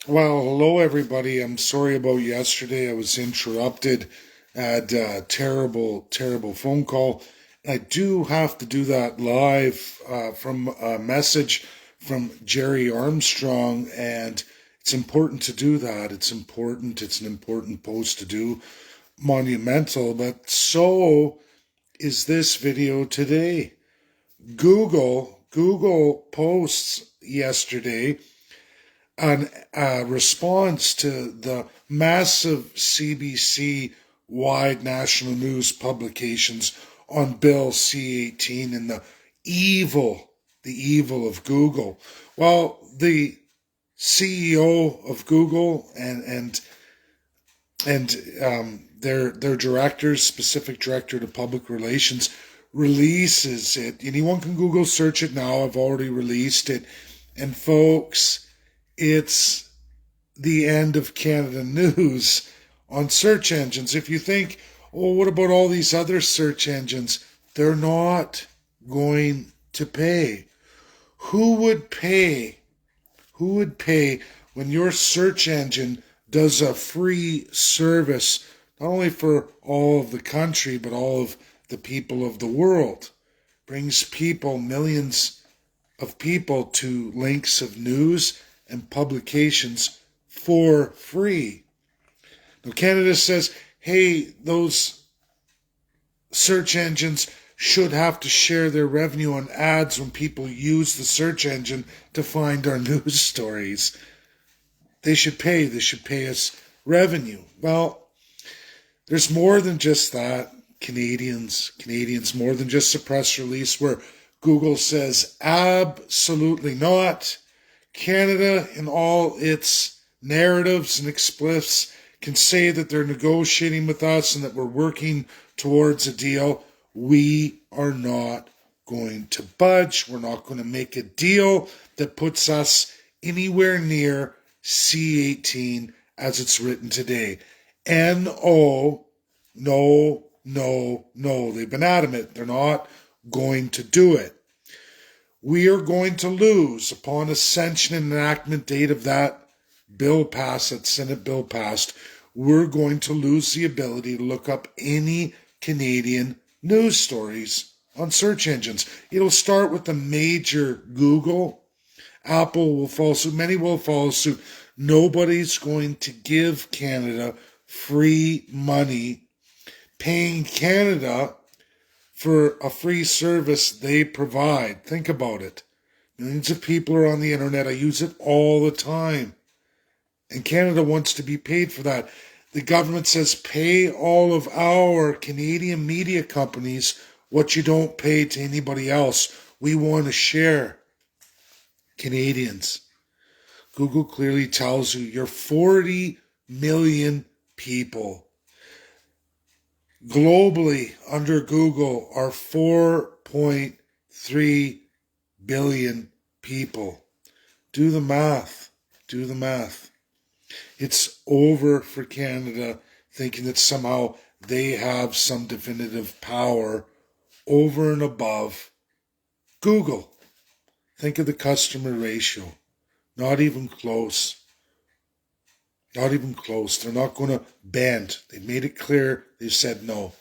Well, hello everybody. I'm sorry about yesterday. I was interrupted. I had a terrible phone call. I do have to do that live from a message from Jerry Armstrong, and it's important to do that. It's important. It's an important post to do, monumental, but so is this video today. Google posts yesterday an response to the massive CBC wide national news publications on Bill C-18 and the evil of Google. Well, the CEO of Google and their directors, specific director to public relations, releases it. Anyone can Google search it now. I've already released it, and folks, it's the end of Canada News on search engines. If you think, oh, what about all these other search engines? They're not going to pay. Who would pay? Who would pay when your search engine does a free service, not only for all of the country, but all of the people of the world? Brings people, millions of people, to links of news and publications for free. Now, Canada says, hey, those search engines should have to share their revenue on ads when people use the search engine to find our news stories. They should pay. They should pay us revenue. Well, there's more than just that. Canadians, more than just a press release where Google says absolutely not. Canada, in all its narratives and explifs, can say that they're negotiating with us and that we're working towards a deal. We are not going to budge. We're not going to make a deal that puts us anywhere near C-18 as it's written today. No. They've been adamant. They're not going to do it. We are going to lose, upon ascension and enactment date of that bill passed, that Senate bill passed, we're going to lose the ability to look up any Canadian news stories on search engines. It'll start with the major Google. Apple will follow suit. Many will follow suit. Nobody's going to give Canada free money, paying Canada for a free service they provide. Think about it. Millions of people are on the internet. I use it all the time. And Canada wants to be paid for that. The government says pay all of our Canadian media companies what you don't pay to anybody else. We want to share. Canadians. Google clearly tells you you're 40 million people. Globally, under Google, are 4.3 billion people. Do the math. It's over for Canada thinking that somehow they have some definitive power over and above Google. Think of the customer ratio. Not even close. They're not going to bend. They made it clear. They said no.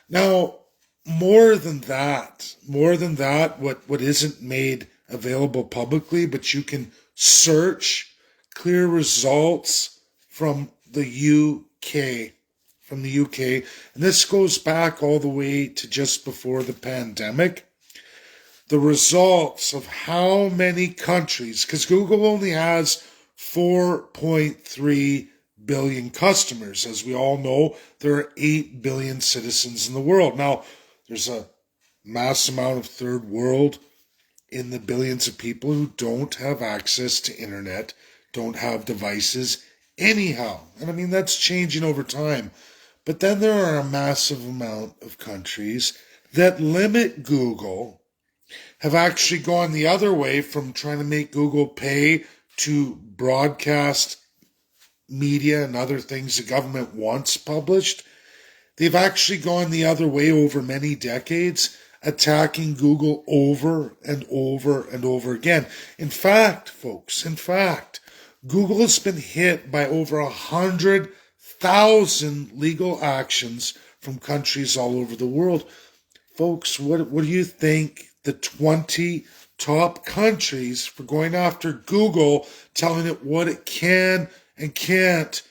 Now, more than that, what isn't made available publicly, but you can search clear results from the UK. And this goes back all the way to just before the pandemic. The results of how many countries, because Google only has 4.3 billion customers. As we all know, there are 8 billion citizens in the world. Now, there's a mass amount of third world in the billions of people who don't have access to internet, don't have devices anyhow. And I mean, that's changing over time. But then there are a massive amount of countries that limit Google, have actually gone the other way from trying to make Google pay to broadcast media and other things the government wants published. They've actually gone the other way over many decades, attacking Google over and over and over again. In fact, folks, Google has been hit by over 100,000 legal actions from countries all over the world. Folks, what do you think the 20 top countries for going after Google, telling it what it can and can't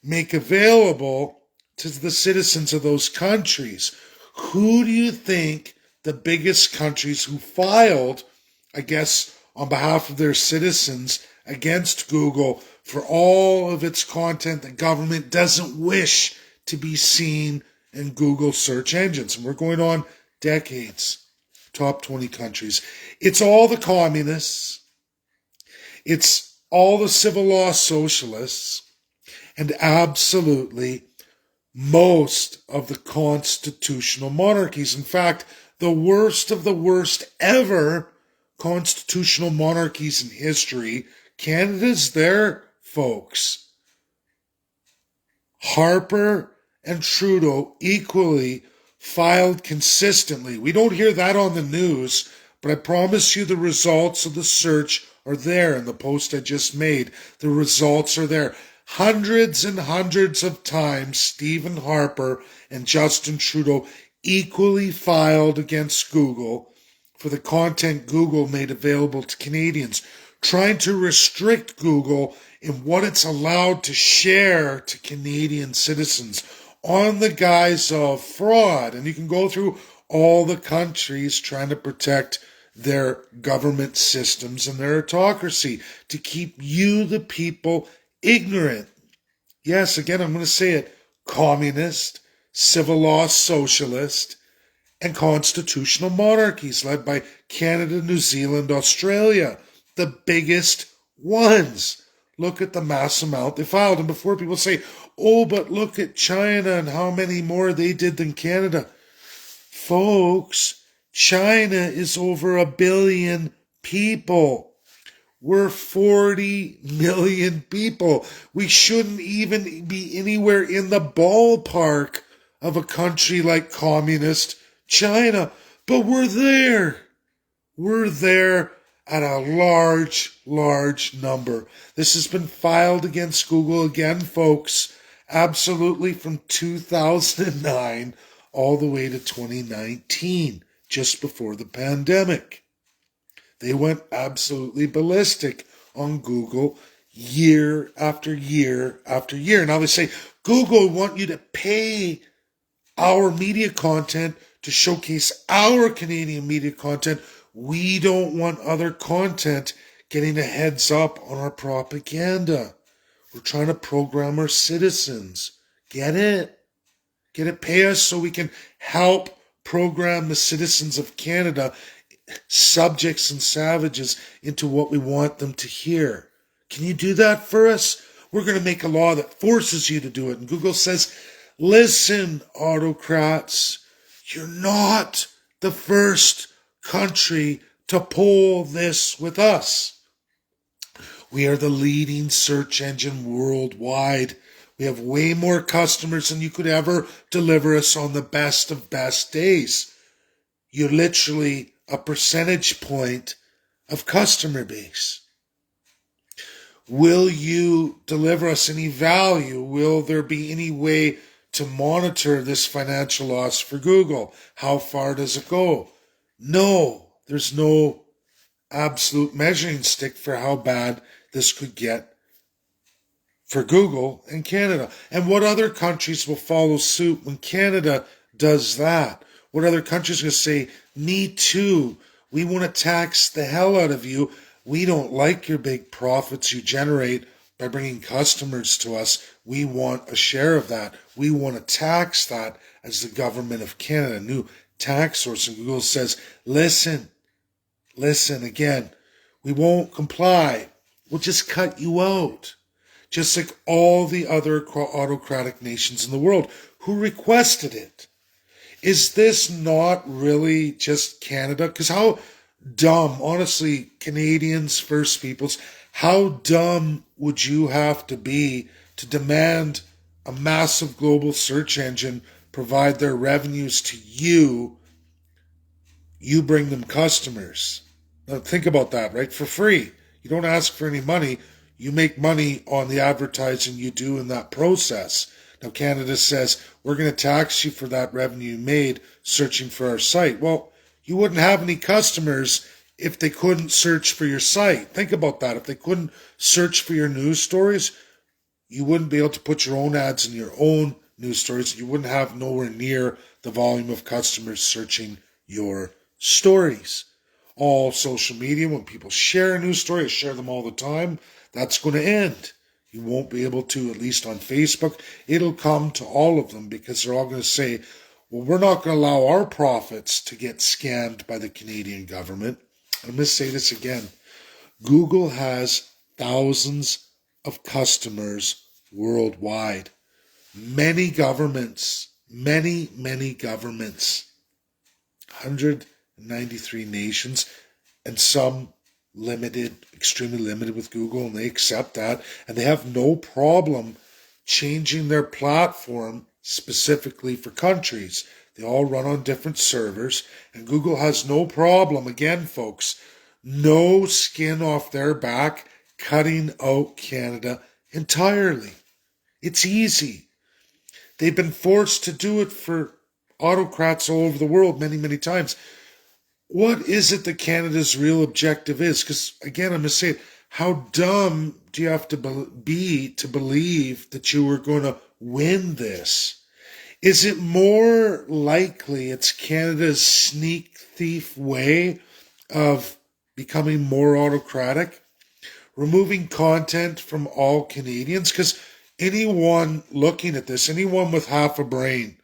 make available to the citizens of those countries? Who do you think the biggest countries who filed, I guess, on behalf of their citizens against Google for all of its content the government doesn't wish to be seen in Google search engines? And we're going on decades. Top 20 countries. It's all the communists. It's all the civil law socialists. And absolutely most of the constitutional monarchies. In fact, the worst of the worst ever constitutional monarchies in history, Canada's there, folks. Harper and Trudeau equally filed consistently. We don't hear that on the news, but I promise you the results of the search are there in the post I just made. The results are there. Hundreds and hundreds of times Stephen Harper and Justin Trudeau equally filed against Google for the content Google made available to Canadians, trying to restrict Google in what it's allowed to share to Canadian citizens on the guise of fraud. And you can go through all the countries trying to protect their government systems and their autocracy to keep you, the people, ignorant. Yes, again, I'm going to say it, communist, civil law socialist, and constitutional monarchies led by Canada, New Zealand, Australia, the biggest ones. Look at the mass amount they filed. And before people say, oh, but look at China and how many more they did than Canada. Folks, China is over 1 billion people. We're 40 million people. We shouldn't even be anywhere in the ballpark of a country like communist China. But we're there. We're there at a large number. This has been filed against Google again, folks, absolutely from 2009 all the way to 2019, just before the pandemic. They went absolutely ballistic on Google year after year after year. Now they say, Google want you to pay our media content to showcase our Canadian media content. We don't want other content getting a heads up on our propaganda. We're trying to program our citizens. Get it? Get it? Pay us so we can help program the citizens of Canada, subjects and savages, into what we want them to hear. Can you do that for us? We're going to make a law that forces you to do it. And Google says, listen, autocrats, you're not the first country to pull this with us. We are the leading search engine worldwide. We have way more customers than you could ever deliver us on the best of best days. You're literally a percentage point of customer base. Will you deliver us any value? Will there be any way to monitor this financial loss for Google? How far does it go? No, there's no absolute measuring stick for how bad this could get for Google in Canada. And what other countries will follow suit when Canada does that? What other countries are going to say, me too, we want to tax the hell out of you. We don't like your big profits you generate by bringing customers to us. We want a share of that. We want to tax that as the government of Canada. New tax source. And Google says, listen again, we won't comply. We'll just cut you out. Just like all the other autocratic nations in the world who requested it. Is this not really just Canada? Because how dumb, honestly, Canadians, First Peoples, how dumb would you have to be to demand a massive global search engine provide their revenues to you? You bring them customers. Now think about that, right? For free. You don't ask for any money. you make money on the advertising you do in that process. Now, Canada says, we're going to tax you for that revenue you made searching for our site. Well, you wouldn't have any customers if they couldn't search for your site. Think about that. If they couldn't search for your news stories, you wouldn't be able to put your own ads in your own news stories. You wouldn't have nowhere near the volume of customers searching your stories. All social media, when people share a news story, share them all the time, that's going to end. You won't be able to, at least on Facebook. It'll come to all of them because they're all going to say, well, we're not going to allow our profits to get scammed by the Canadian government. I'm going to say this again. Google has thousands of customers worldwide. Many governments, many governments, 193 nations, and some limited, extremely limited with Google, and they accept that, and they have no problem changing their platform specifically for countries. They all run on different servers, and Google has no problem, again, folks, no skin off their back cutting out Canada entirely. It's easy. They've been forced to do it for autocrats all over the world many times. What is it that Canada's real objective is? Because, again, I'm going to say it. How dumb do you have to be to believe that you were going to win this? Is it more likely it's Canada's sneak thief way of becoming more autocratic? Removing content from all Canadians? Because anyone looking at this, anyone with half a brain,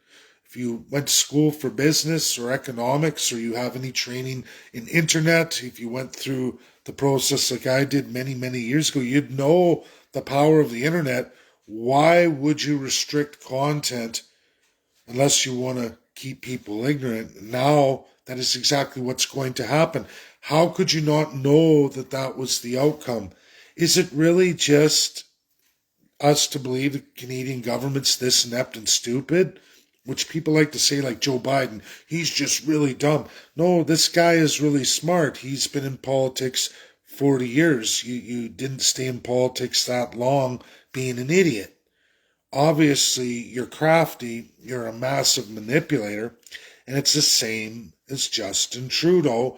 if you went to school for business or economics, or you have any training in internet, if you went through the process like I did many years ago, you'd know the power of the internet. Why would you restrict content unless you want to keep people ignorant? Now, that is exactly what's going to happen. How could you not know that that was the outcome? Is it really just us to believe the Canadian government's this inept and stupid? Which people like to say, like Joe Biden, he's just really dumb. No, this guy is really smart. He's been in politics 40 years. You didn't stay in politics that long being an idiot. Obviously, you're crafty. You're a massive manipulator. And it's the same as Justin Trudeau.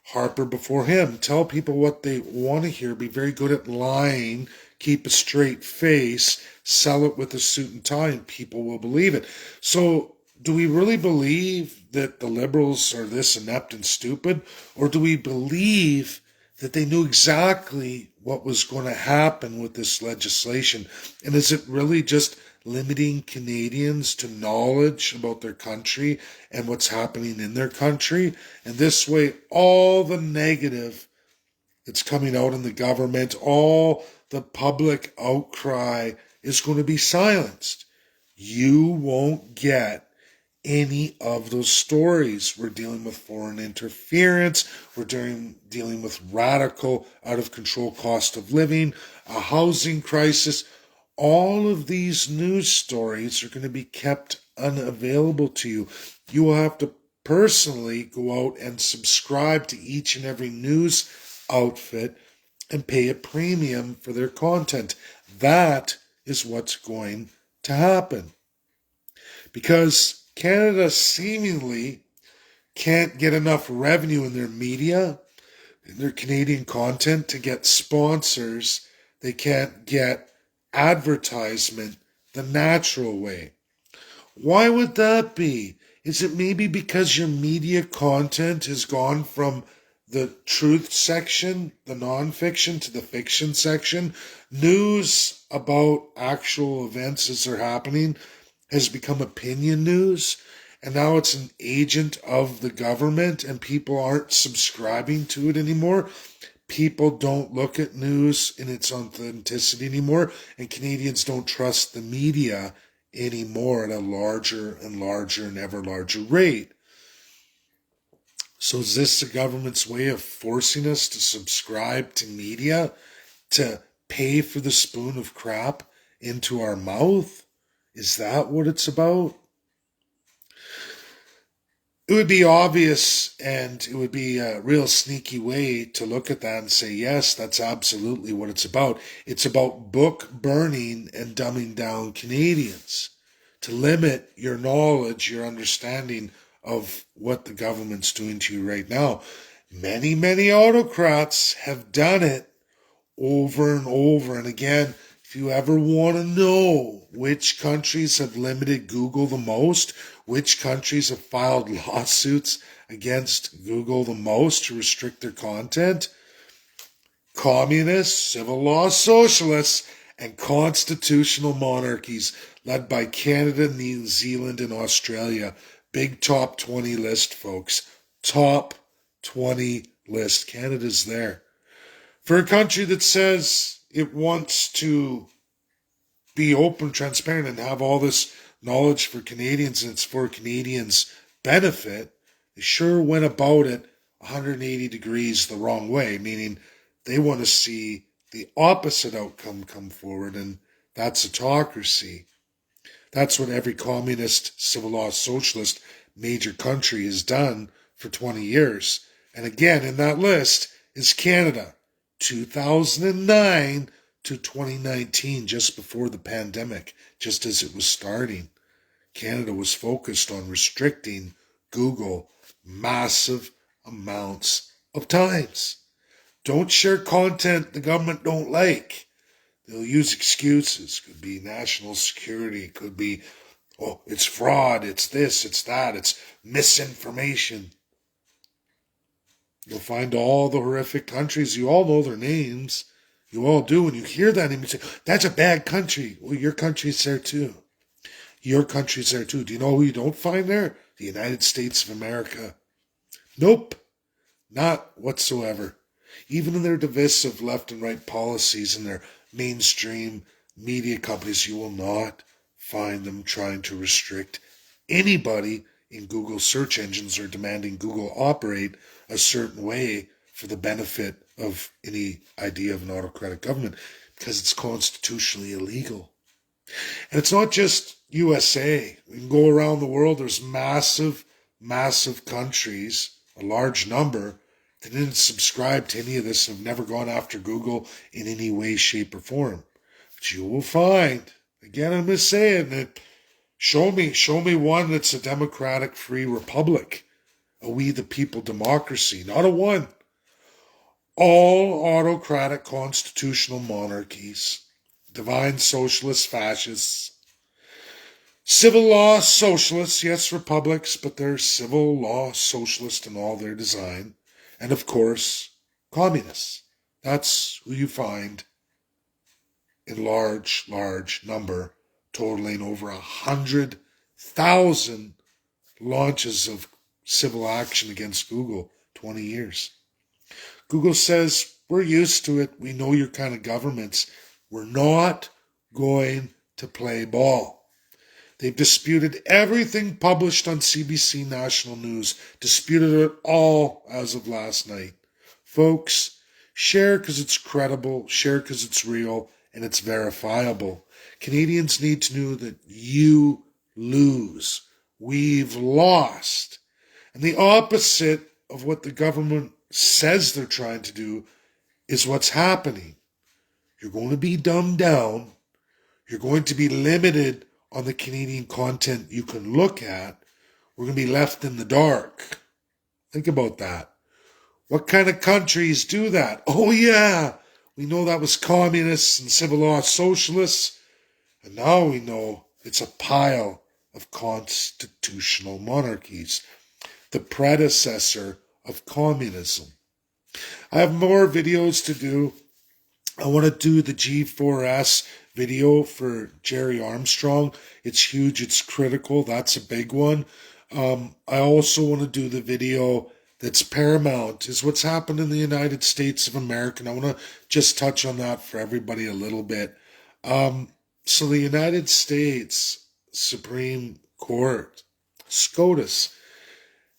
Harper before him. Tell people what they want to hear. Be very good at lying. Keep a straight face. Sell it with a suit and tie, and people will believe it. So, do we really believe that the Liberals are this inept and stupid? Or do we believe that they knew exactly what was going to happen with this legislation? And is it really just limiting Canadians to knowledge about their country and what's happening in their country? And this way, all the negative that's coming out in the government, all the public outcry is going to be silenced. You won't get any of those stories. We're dealing with foreign interference. We're dealing with radical, out of control cost of living, a housing crisis. All of these news stories are going to be kept unavailable to you. You will have to personally go out and subscribe to each and every news outfit and pay a premium for their content. That is what's going to happen. Because Canada seemingly can't get enough revenue in their media, in their Canadian content, to get sponsors. They can't get advertisement the natural way. Why would that be? Is it maybe because your media content has gone from the truth section, the nonfiction, to the fiction section? News about actual events as they're happening has become opinion news, and now it's an agent of the government, and people aren't subscribing to it anymore. People don't look at news in its authenticity anymore, and Canadians don't trust the media anymore at a larger and larger and ever larger rate. So is this the government's way of forcing us to subscribe to media, to pay for the spoon of crap into our mouth? Is that what it's about? it would be obvious and it would be a real sneaky way to look at that and say, yes, that's absolutely what it's about. It's about book burning and dumbing down Canadians to limit your knowledge, your understanding of what the government's doing to you right now. Many, many autocrats have done it over and over. And again, if you ever want to know which countries have limited Google the most, which countries have filed lawsuits against Google the most to restrict their content, communists, civil law socialists, and constitutional monarchies led by Canada, New Zealand, and Australia. Big top 20 list, folks. Top 20 list. Canada's there. For a country that says it wants to be open, transparent, and have all this knowledge for Canadians and it's for Canadians' benefit, they sure went about it 180 degrees the wrong way, meaning they want to see the opposite outcome come forward, and that's autocracy. That's what every communist, civil law, socialist major country has done for 20 years. And again, in that list is Canada, 2009 to 2019, just before the pandemic, just as it was starting. Canada was focused on restricting Google massive amounts of times. Don't share content the government don't like. They'll use excuses. Could be national security. Could be, oh, it's fraud. It's this. It's that. It's misinformation. You'll find all the horrific countries. You all know their names. You all do. When you hear that name, you say, that's a bad country. Well, your country's there too. Your country's there too. Do you know who you don't find there? The United States of America. Nope. Not whatsoever. Even in their divisive left and right policies and their mainstream media companies, you will not find them trying to restrict anybody in Google search engines or demanding Google operate a certain way for the benefit of any idea of an autocratic government, because it's constitutionally illegal. And it's not just USA. We can go around the world. There's massive, massive countries, a large number, that didn't subscribe to any of this and have never gone after Google in any way, shape, or form. But you will find, again, I'm just saying that, show me one that's a democratic, free republic, a we the people democracy, not a one. All autocratic constitutional monarchies, divine socialist fascists, civil law socialists, yes, republics, but they're civil law socialist in all their design. And of course, communists. That's who you find in large, large number, totaling over 100,000 launches of civil action against Google, 20 years. Google says, we're used to it. We know your kind of governments. We're not going to play ball. They've disputed everything published on CBC National News, disputed it all as of last night. Folks, share because it's credible, share because it's real, and it's verifiable. Canadians need to know that you lose. We've lost. And the opposite of what the government says they're trying to do is what's happening. You're going to be dumbed down. You're going to be limited on the Canadian content you can look at. We're going to be left in the dark. Think about that. What kind of countries do that? Oh yeah, we know that was communists and civil law socialists. And now we know it's a pile of constitutional monarchies, the predecessor of communism. I have more videos to do. I want to do the G4S video for Jerry Armstrong. It's huge. It's critical. That's a big one. I also want to do the video that's paramount, is what's happened in the United States of America. And I want to just touch on that for everybody a little bit. So the United States Supreme Court, SCOTUS,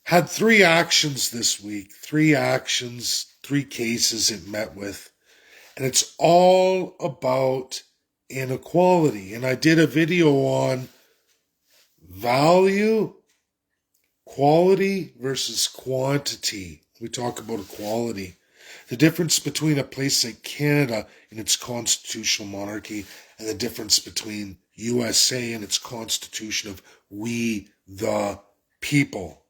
had 3 actions this week. 3 actions, 3 cases it met with. And it's all about inequality. And I did a video on value, Quality versus quantity. We talk about equality. The difference between a place like Canada and its constitutional monarchy and the difference between USA and its constitution of we the people.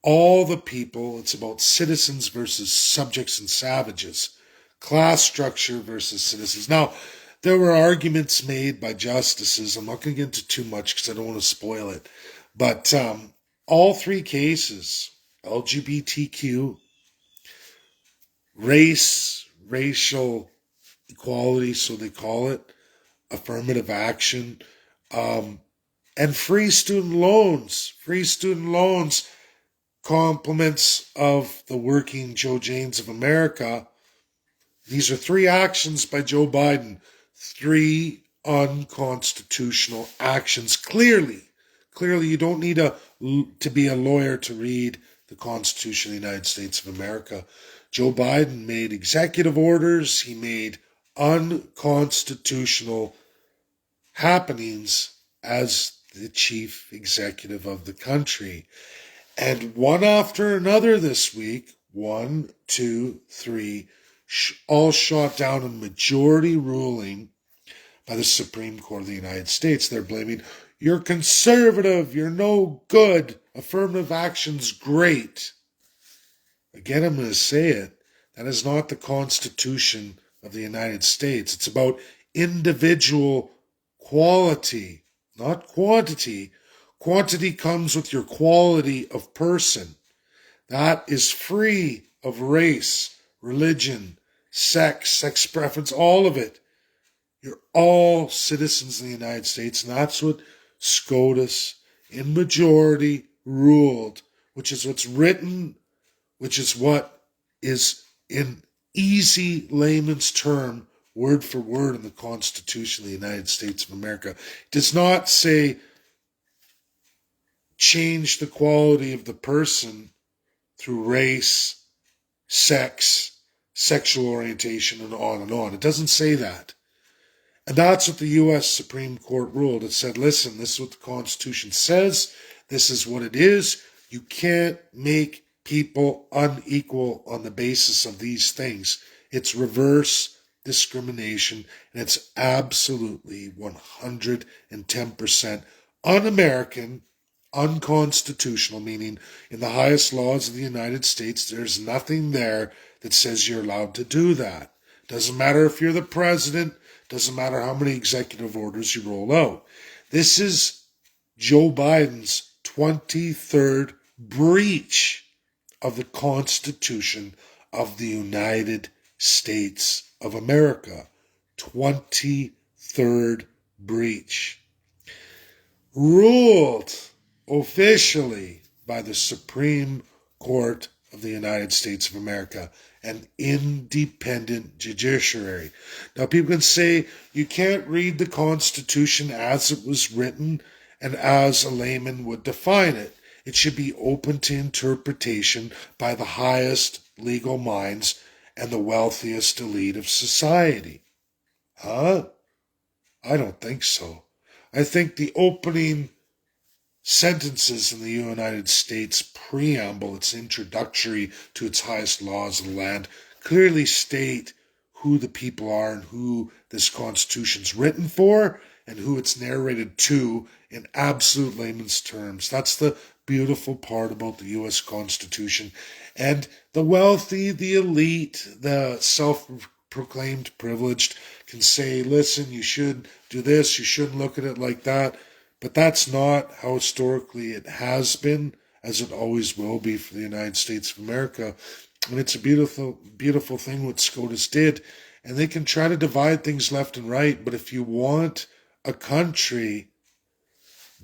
All the people, it's about citizens versus subjects and savages. Class structure versus citizens. Now, there were arguments made by justices. I'm not going to get into too much because I don't want to spoil it. But all three cases, LGBTQ, racial equality, so they call it, affirmative action, and free student loans. Free student loans, compliments of the working Joe Janes of America. These are three actions by Joe Biden. Three unconstitutional actions. Clearly, you don't need to be a lawyer to read the Constitution of the United States of America. Joe Biden made executive orders. He made unconstitutional happenings as the chief executive of the country. And one after another this week, 1, 2, 3, all shot down a majority ruling by the Supreme Court of the United States. They're blaming, you're conservative, you're no good, affirmative action's great. Again, I'm going to say it. That is not the Constitution of the United States. It's about individual quality, not quantity. Quantity comes with your quality of person. That is free of race, religion, sex preference, all of it. You're all citizens of the United States, and that's what SCOTUS in majority ruled, which is what's written, which is what is in easy layman's term, word for word in the Constitution of the United States of America. It does not say change the quality of the person through race, sex, sexual orientation, and on and on. It doesn't say that. And that's what the U.S. Supreme Court ruled. It said, listen, this is what the Constitution says. This is what it is. You can't make people unequal on the basis of these things. It's reverse discrimination, and it's absolutely 110% un-American, unconstitutional, meaning in the highest laws of the United States, there's nothing there that says you're allowed to do that. Doesn't matter if you're the president, doesn't matter how many executive orders you roll out. This is Joe Biden's 23rd breach of the Constitution of the United States of America. 23rd breach. Ruled officially by the Supreme Court of the United States of America, an independent judiciary. Now, people can say you can't read the Constitution as it was written and as a layman would define it. It should be open to interpretation by the highest legal minds and the wealthiest elite of society. Huh? I don't think so. I think the opening sentences in the United States preamble, its introductory to its highest laws of the land, clearly state who the people are and who this Constitution's written for and who it's narrated to in absolute layman's terms. That's the beautiful part about the U.S. Constitution. And the wealthy, the elite, the self-proclaimed privileged can say, listen, you should do this, you shouldn't look at it like that. But that's not how historically it has been, as it always will be for the United States of America. And it's a beautiful, beautiful thing what SCOTUS did. And they can try to divide things left and right, but if you want a country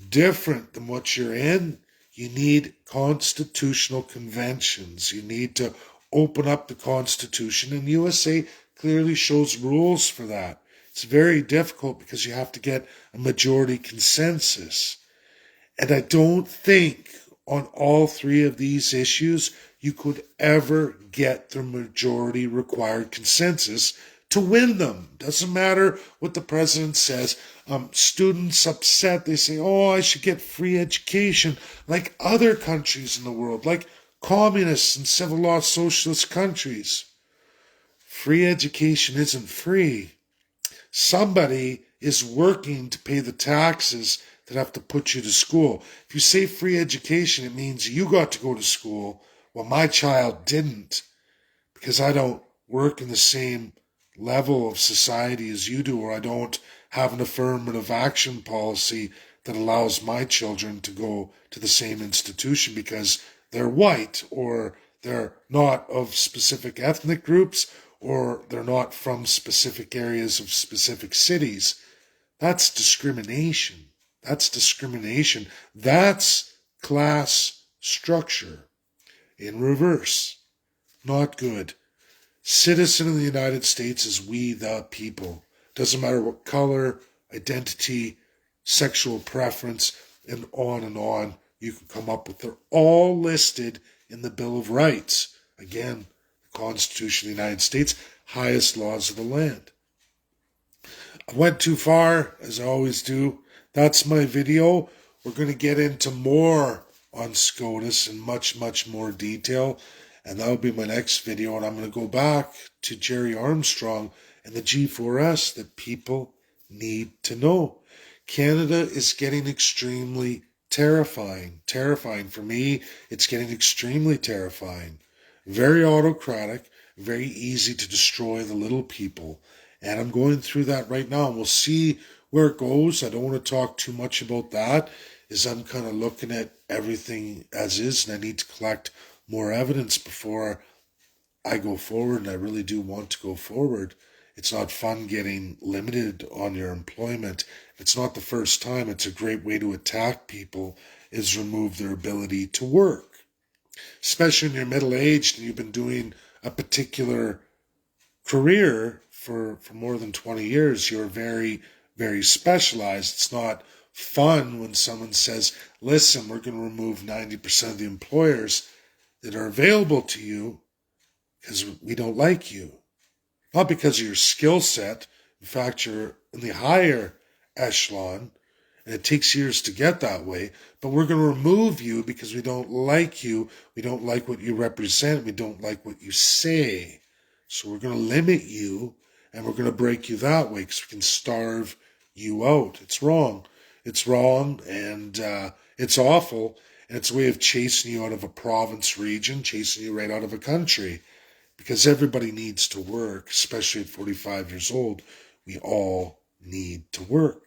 different than what you're in, you need constitutional conventions. You need to open up the Constitution, and USA clearly shows rules for that. It's very difficult because you have to get a majority consensus. And I don't think on all three of these issues you could ever get the majority required consensus to win them. Doesn't matter what the president says. Students upset, they say, oh, I should get free education like other countries in the world, like communist and civil law socialist countries. Free education isn't free. Somebody is working to pay the taxes that have to put you to school. If you say free education, it means you got to go to school while my child didn't, because I don't work in the same level of society as you do, or I don't have an affirmative action policy that allows my children to go to the same institution because they're white, or they're not of specific ethnic groups, or they're not from specific areas of specific cities. That's discrimination. That's discrimination. That's class structure in reverse. Not good. Citizen of the United States is we the people. Doesn't matter what color, identity, sexual preference, and on you can come up with. They're all listed in the Bill of Rights. Again, the Constitution of the United States, highest laws of the land. I went too far, as I always do. That's my video. We're going to get into more on SCOTUS in much, much more detail. And that'll be my next video. And I'm going to go back to Jerry Armstrong and the G4S that people need to know. Canada is getting extremely terrifying. Terrifying. For me, it's getting extremely terrifying. Very autocratic, very easy to destroy the little people. And I'm going through that right now. And we'll see where it goes. I don't want to talk too much about that, as I'm kind of looking at everything as is, and I need to collect more evidence before I go forward, and I really do want to go forward. It's not fun getting limited on your employment. It's not the first time. It's a great way to attack people, is remove their ability to work. Especially when you're middle-aged and you've been doing a particular career for more than 20 years. You're very, very specialized. It's not fun when someone says, listen, we're going to remove 90% of the employers that are available to you because we don't like you. Not because of your skill set. In fact, you're in the higher echelon, and it takes years to get that way. But we're going to remove you because we don't like you. We don't like what you represent. We don't like what you say. So we're going to limit you, and we're going to break you that way because we can starve you out. It's wrong. It's wrong, and it's awful. And it's a way of chasing you out of a province region, chasing you right out of a country. Because everybody needs to work, especially at 45 years old. We all need to work.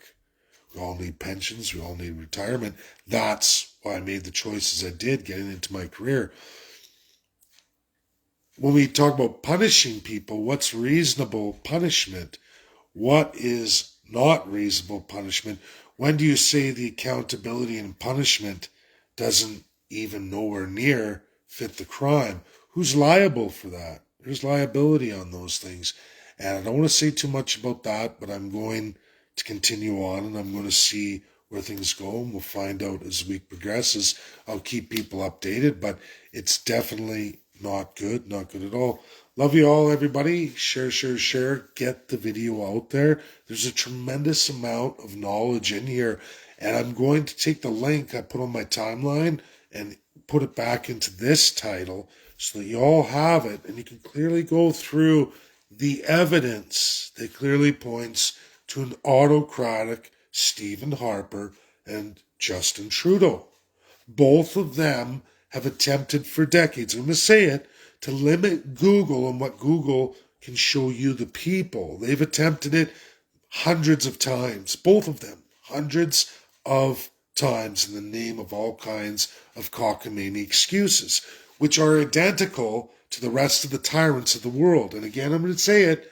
We all need pensions. We all need retirement. That's why I made the choices I did getting into my career. When we talk about punishing people, what's reasonable punishment? What is not reasonable punishment? When do you say the accountability and punishment doesn't even nowhere near fit the crime? Who's liable for that? There's liability on those things. And I don't want to say too much about that, but I'm going to continue on, and I'm going to see where things go, and we'll find out as the week progresses. I'll keep people updated, but it's definitely not good at all. Love you all, everybody. Share. Get the video out there. There's a tremendous amount of knowledge in here, and I'm going to take the link I put on my timeline and put it back into this title so that you all have it, and you can clearly go through the evidence that clearly points to an autocratic Stephen Harper and Justin Trudeau. Both of them have attempted for decades, I'm going to say it, to limit Google and what Google can show you the people. They've attempted it hundreds of times, both of them, hundreds of times, in the name of all kinds of cockamamie excuses, which are identical to the rest of the tyrants of the world. And again, I'm going to say it,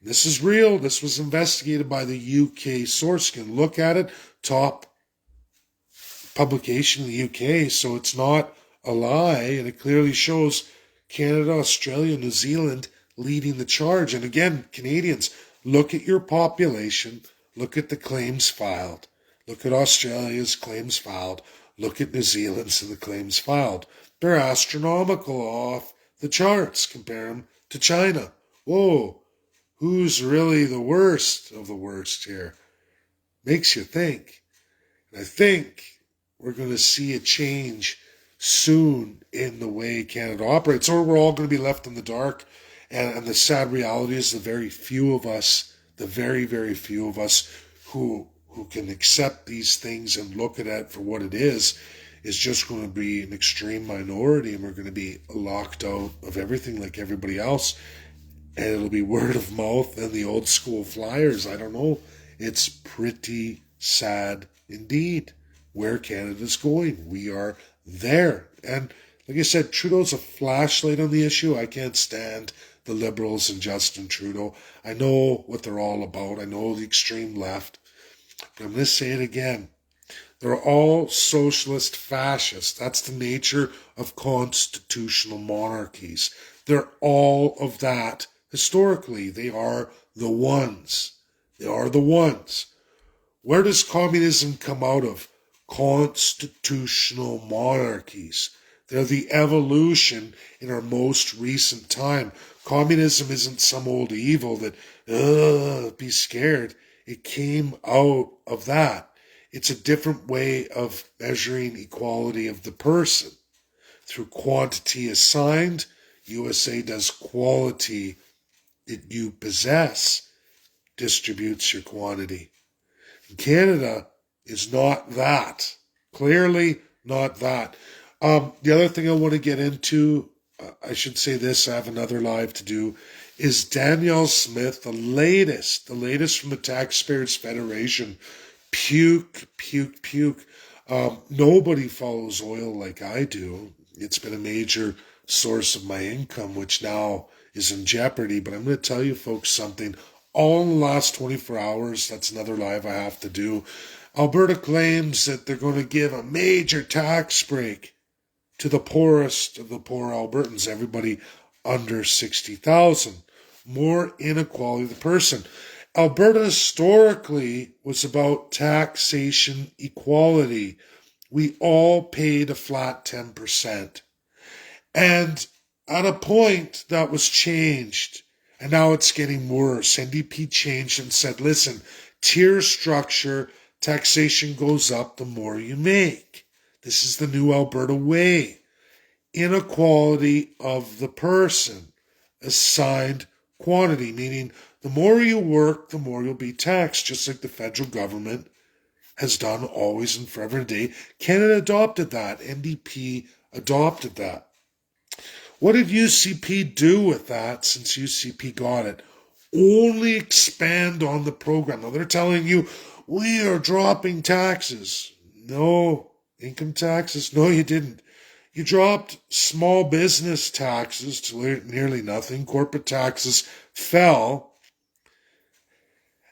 this is real. This was investigated by the UK source. You can look at it, top publication in the UK, so it's not a lie, and it clearly shows Canada, Australia, New Zealand leading the charge. And again, Canadians, look at your population, look at the claims filed, look at Australia's claims filed, look at New Zealand's and the claims filed. They're astronomical off the charts. Compare them to China. Whoa, who's really the worst of the worst here? Makes you think. And I think we're going to see a change soon in the way Canada operates, or we're all going to be left in the dark. And the sad reality is the very few of us, the very, very few of us who can accept these things and look at it for what it is just going to be an extreme minority, and we're going to be locked out of everything like everybody else. And it'll be word of mouth and the old school flyers. I don't know. It's pretty sad indeed where Canada's going. We are there. And like I said, Trudeau's a flashlight on the issue. I can't stand the Liberals and Justin Trudeau. I know what they're all about. I know the extreme left. But I'm going to say it again. They're all socialist fascists. That's the nature of constitutional monarchies. They're all of that. Historically, they are the ones. They are the ones. Where does communism come out of? Constitutional monarchies. They're the evolution in our most recent time. Communism isn't some old evil that, be scared. It came out of that. It's a different way of measuring equality of the person. Through quantity assigned, USA does quality that you possess, distributes your quantity. Canada is not that. Clearly not that. The other thing I want to get into, I should say this, I have another live to do, is Danielle Smith, the latest from the Taxpayers Federation. Puke. Nobody follows oil like I do. It's been a major source of my income, which now is in jeopardy. But I'm going to tell you folks something. All in the last 24 hours, that's another live I have to do. Alberta claims that they're going to give a major tax break to the poorest of the poor Albertans, everybody under 60,000. More inequality of the person. Alberta historically was about taxation equality. We all paid a flat 10%. And at a point that was changed, and now it's getting worse. NDP changed and said, listen, tier structure, taxation goes up the more you make. This is the new Alberta way. Inequality of the person. Assigned quantity, meaning the more you work, the more you'll be taxed, just like the federal government has done always and forever and a day. Canada adopted that. NDP adopted that. What did UCP do with that since UCP got it? Only expand on the program. Now they're telling you, we are dropping taxes. No, income taxes. No, you didn't. You dropped small business taxes to nearly nothing. Corporate taxes fell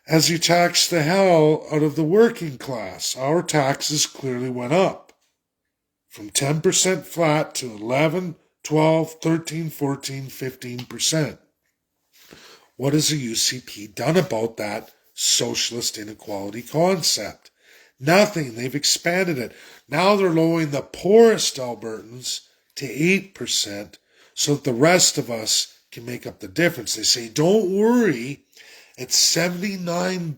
as you taxed the hell out of the working class. Our taxes clearly went up from 10% flat to 11, 12, 13, 14, 15%. What has the UCP done about that socialist inequality concept? Nothing. They've expanded it. Now they're lowering the poorest Albertans to 8% so that the rest of us can make up the difference. They say, don't worry, it's $79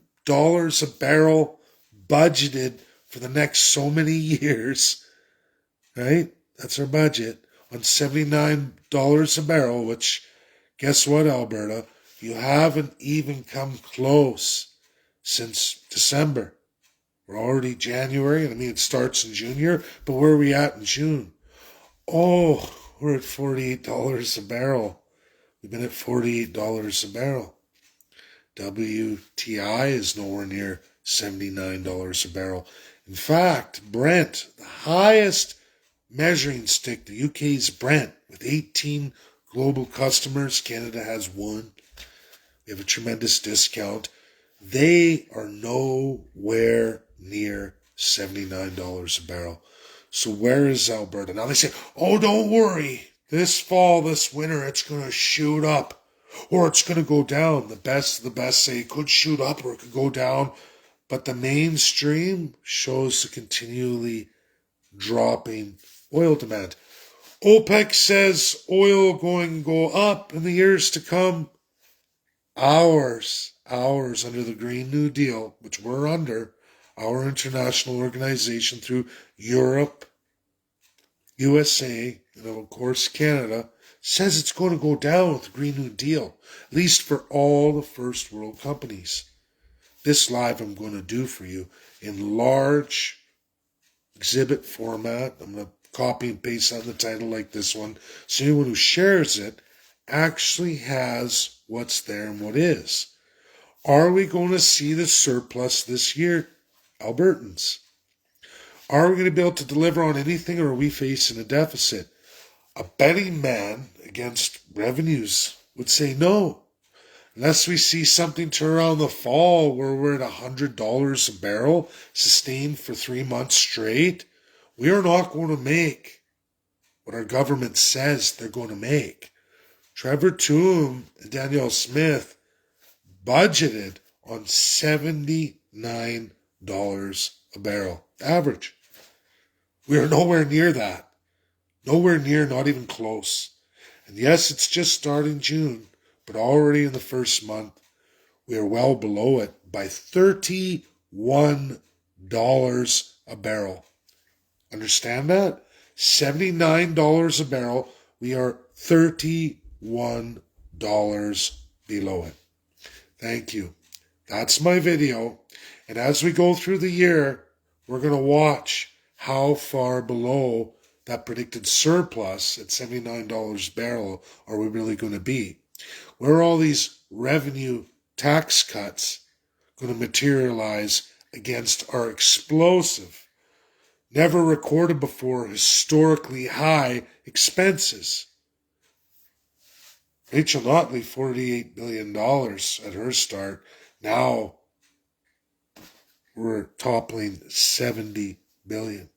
a barrel budgeted for the next so many years, right? That's our budget on $79 a barrel, which, guess what, Alberta? You haven't even come close since December. We're already January, and I mean it starts in June here, but where are we at in June? Oh, we're at $48 a barrel. We've been at $48 a barrel. WTI is nowhere near $79 a barrel. In fact, Brent, the highest measuring stick, the UK's Brent, with 18 global customers, Canada has one. We have a tremendous discount. They are nowhere near $79 a barrel. So where is Alberta? Now they say, oh, don't worry. This fall, this winter, it's going to shoot up. Or it's going to go down. The best of the best say it could shoot up or it could go down. But the mainstream shows the continually dropping oil demand. OPEC says oil going to go up in the years to come. hours under the Green New Deal, which we're under, our international organization through Europe, USA, and of course Canada, says it's going to go down with the Green New Deal, at least for all the first world companies. This live I'm going to do for you in large exhibit format. I'm going to copy and paste on the title like this one, so anyone who shares it actually has what's there and what is. Are we going to see the surplus this year, Albertans? Are we going to be able to deliver on anything, or are we facing a deficit? A betting man against revenues would say no. Unless we see something turn around the fall where we're at $100 a barrel, sustained for 3 months straight, we are not going to make what our government says they're going to make. Trevor Toom and Danielle Smith budgeted on $79 a barrel average. We are nowhere near that. Nowhere near, not even close. And yes, it's just starting June, but already in the first month, we are well below it by $31 a barrel. Understand that? $79 a barrel. We are $31 below it. Thank you. That's my video. And as we go through the year, we're going to watch how far below that predicted surplus at $79 a barrel are we really going to be. Where are all these revenue tax cuts going to materialize against our explosive, never recorded before, historically high expenses? Rachel Notley, $48 billion at her start. Now we're toppling $70 billion.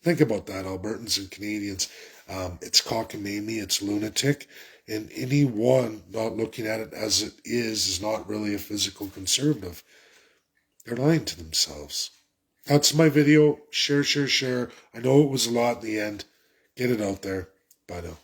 Think about that, Albertans and Canadians. It's cockamamie, it's lunatic, and anyone not looking at it as it is not really a physical conservative. They're lying to themselves. That's my video. Share. I know it was a lot in the end. Get it out there. Bye now.